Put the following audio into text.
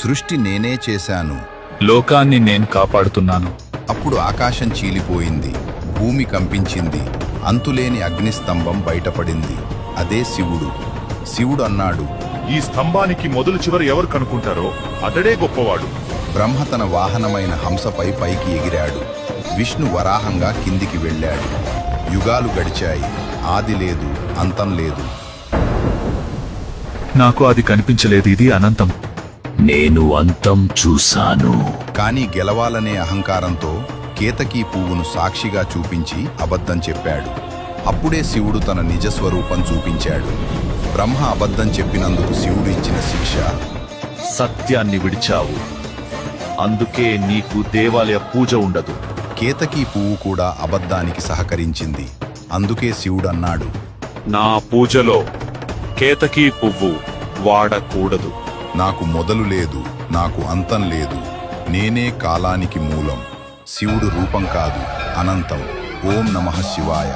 సృష్టి నేనే చేశాను. లోకాన్ని నేను కాపాడుతున్నాను. అప్పుడు ఆకాశం చీలిపోయింది, భూమి కంపించింది, అంతులేని అగ్నిస్తంభం బయటపడింది. అదే శివుడు. శివుడు అన్నాడు, ఈ స్తంభానికి మొదలు చివరి ఎవరు కనుక్కుంటారో అతడే గొప్పవాడు. బ్రహ్మ తన వాహనమైన హంసపై పైకి ఎగిరాడు. విష్ణు వరాహంగా కిందికి వెళ్ళాడు. యుగాలు గడిచాయి. ఆది లేదు, అంతం లేదు. నాకు అది కనిపించలేదు. ఇది అనంతం. నేను అంతం చూశాను. కానీ గెలవాలనే అహంకారంతో కేతకీ పువ్వును సాక్షిగా చూపించి అబద్ధం చెప్పాడు. అప్పుడే శివుడు తన నిజస్వరూపం చూపించాడు. బ్రహ్మ అబద్ధం చెప్పినందుకు శివుడు ఇచ్చిన శిక్ష, సత్యాన్ని విడిచావు, అందుకే నీకు దేవాలయ పూజ ఉండదు. కేతకీ పువ్వు కూడా అబద్ధానికి సహకరించింది. అందుకే శివుడన్నాడు, నా పూజలో కేతకీ పువ్వు వాడకూడదు. నాకు మొదలు లేదు, నాకు అంతం లేదు. నేనే కాలానికి మూలం. శివుడు రూపం కాదు, అనంతం. ఓం నమః శివాయ.